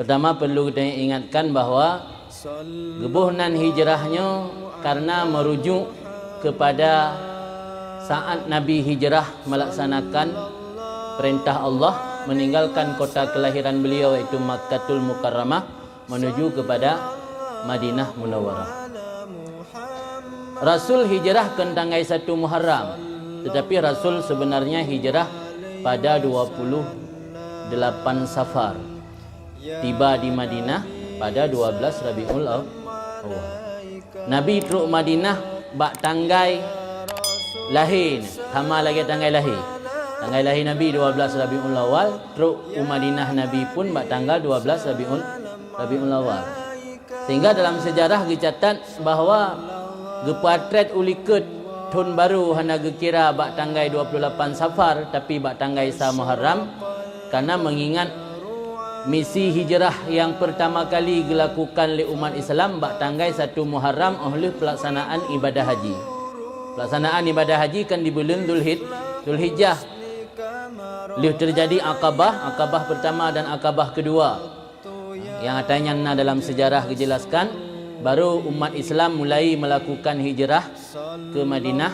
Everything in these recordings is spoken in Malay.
Pertama perlu kita ingatkan bahawa gebuhnan hijrahnya karena merujuk kepada saat Nabi hijrah melaksanakan perintah Allah meninggalkan kota kelahiran beliau iaitu Makkatul Mukarramah menuju kepada Madinah Munawwarah. Rasul hijrah ke tanggal 1 Muharram, tetapi Rasul sebenarnya hijrah pada 28 Safar. Tiba di Madinah pada 12 Rabiul Awal. Nabi truk Madinah bak tanggai lahir, sama lagi tanggai lahir. Tanggal lahir Nabi 12 Rabiul Awal, truk Madinah Nabi pun bak tanggal 12 Rabiul Awal. Sehingga dalam sejarah dicatat bahawa gepatret uliket tahun baru hana gekira bak tanggai 28 Safar tapi bak tanggai 1 Muharram karena mengingat misi hijrah yang pertama kali dilakukan oleh umat Islam bak tanggai 1 Muharram oleh pelaksanaan ibadah haji. Pelaksanaan ibadah haji kan di bulan Zulhijjah. Lalu terjadi Aqabah pertama dan Aqabah kedua. Yang atanya dalam sejarah dijelaskan baru umat Islam mulai melakukan hijrah ke Madinah,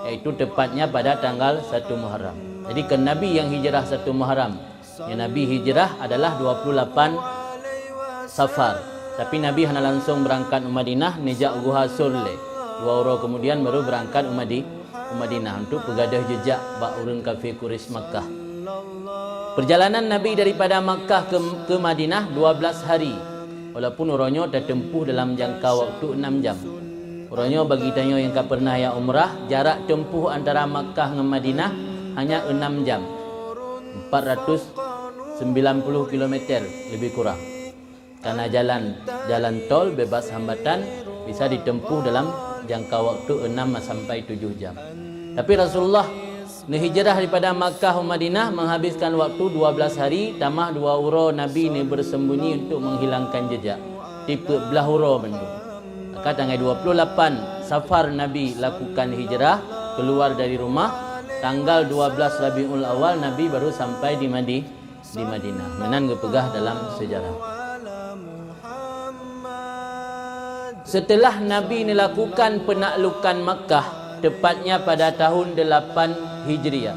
iaitu tepatnya pada tanggal 1 Muharram. Jadi kan Nabi yang hijrah 1 Muharram. Yang Nabi hijrah adalah 28 Safar. Tapi Nabi hanya langsung berangkat ke Madinah nejak Guha Surle. 2 orang kemudian baru berangkat ke Madinah untuk pegadah jejak bak urun kafir Quraisy Makkah. Perjalanan Nabi daripada Makkah ke Madinah 12 hari. Walaupun orangnya dah tempuh dalam jangka waktu 6 jam. Orangnya bagi tanya yang tak pernah yang umrah, jarak tempuh antara Makkah dengan Madinah hanya 6 jam. 490 km lebih kurang. Karena jalan tol bebas hambatan bisa ditempuh dalam jangka waktu 6 sampai 7 jam. Tapi Rasulullah hijrah daripada Makkah ke Madinah menghabiskan waktu 12 hari, tambah 2 uro Nabi ni bersembunyi untuk menghilangkan jejak. Tipe belah uro bendu. Maka tanggal 28 Safar Nabi lakukan hijrah, keluar dari rumah. Tanggal 12 Rabiul Awal Nabi baru sampai di Madinah. Menan gepegah dalam sejarah. Setelah Nabi melakukan penaklukan Makkah, tepatnya pada tahun 8 Hijriah.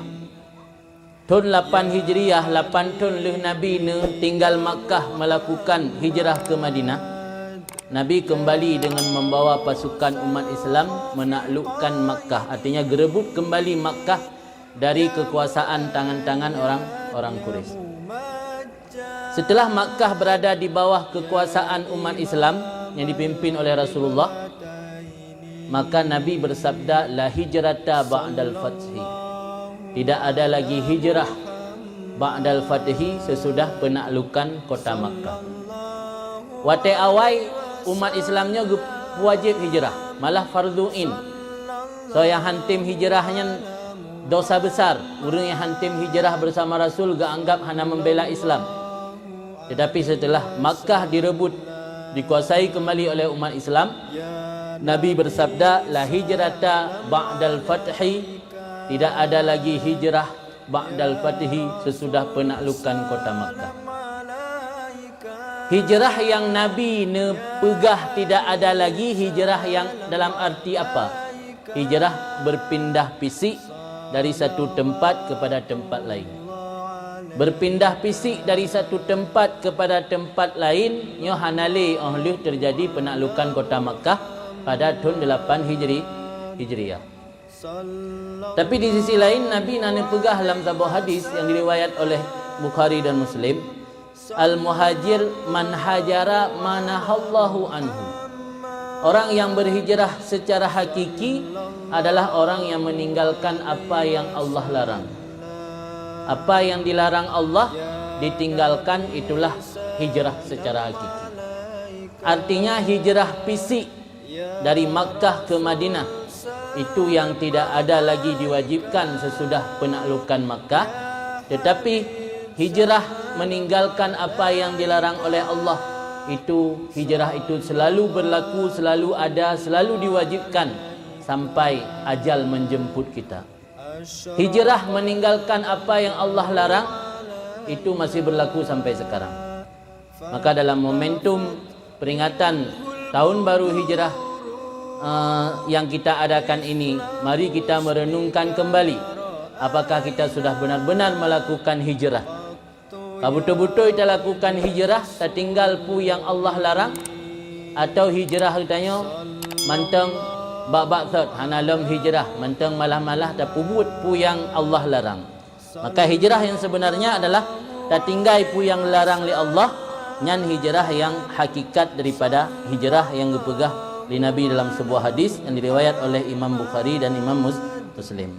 Tahun 8 Hijriah, 8 tahun lepas Nabi tinggal Makkah melakukan hijrah ke Madinah. Nabi kembali dengan membawa pasukan umat Islam menaklukkan Makkah. Artinya gerebut kembali Makkah dari kekuasaan tangan-tangan orang Quraisy. Setelah Makkah berada di bawah kekuasaan umat Islam yang dipimpin oleh Rasulullah, maka Nabi bersabda, la hijrata ba'dal fathi. Tidak ada lagi hijrah ba'dal fathi sesudah penaklukan kota Makkah. Wate awai umat Islamnya wajib hijrah, malah fardu'in. So yang hantim hijrahnya dosa besar. Orang yang hantim hijrah bersama Rasul gak anggap hanya membela Islam. Tetapi setelah Makkah direbut, dikuasai kembali oleh umat Islam, Nabi bersabda, la hijrata ba'dal fathi. Tidak ada lagi hijrah ba'dal fathi sesudah penaklukan kota Makkah. Hijrah yang Nabi pegah tidak ada lagi hijrah yang dalam arti apa? Hijrah berpindah fisik dari satu tempat kepada tempat lain. Berpindah fisik dari satu tempat kepada tempat lain, nya hanale oleh terjadi penaklukan kota Makkah pada tahun 8 Hijriah. Tapi di sisi lain Nabi nana pegah dalam sebuah hadis yang diriwayat oleh Bukhari dan Muslim, al-muhajir man hajara manahallahu anhu. Orang yang berhijrah secara hakiki adalah orang yang meninggalkan apa yang Allah larang. Apa yang dilarang Allah ditinggalkan, itulah hijrah secara hakiki. Artinya hijrah fisik dari Makkah ke Madinah itu yang tidak ada lagi diwajibkan sesudah penaklukan Makkah. Tetapi hijrah meninggalkan apa yang dilarang oleh Allah, itu hijrah itu selalu berlaku, selalu ada, selalu diwajibkan sampai ajal menjemput kita. Hijrah meninggalkan apa yang Allah larang itu masih berlaku sampai sekarang. Maka dalam momentum peringatan tahun baru hijrah yang kita adakan ini, mari kita merenungkan kembali apakah kita sudah benar-benar melakukan hijrah. Kalau betul-betul kita lakukan hijrah, tak tinggal pu yang Allah larang, atau hijrah katanya manteng bak-bak thot hanalem hijrah manteng malah-malah tak pubut pu yang Allah larang. Maka hijrah yang sebenarnya adalah tak tinggal pu yang larang li Allah, nyan hijrah yang hakikat daripada hijrah yang dipegah di Nabi dalam sebuah hadis yang diriwayat oleh Imam Bukhari dan Imam Muslim.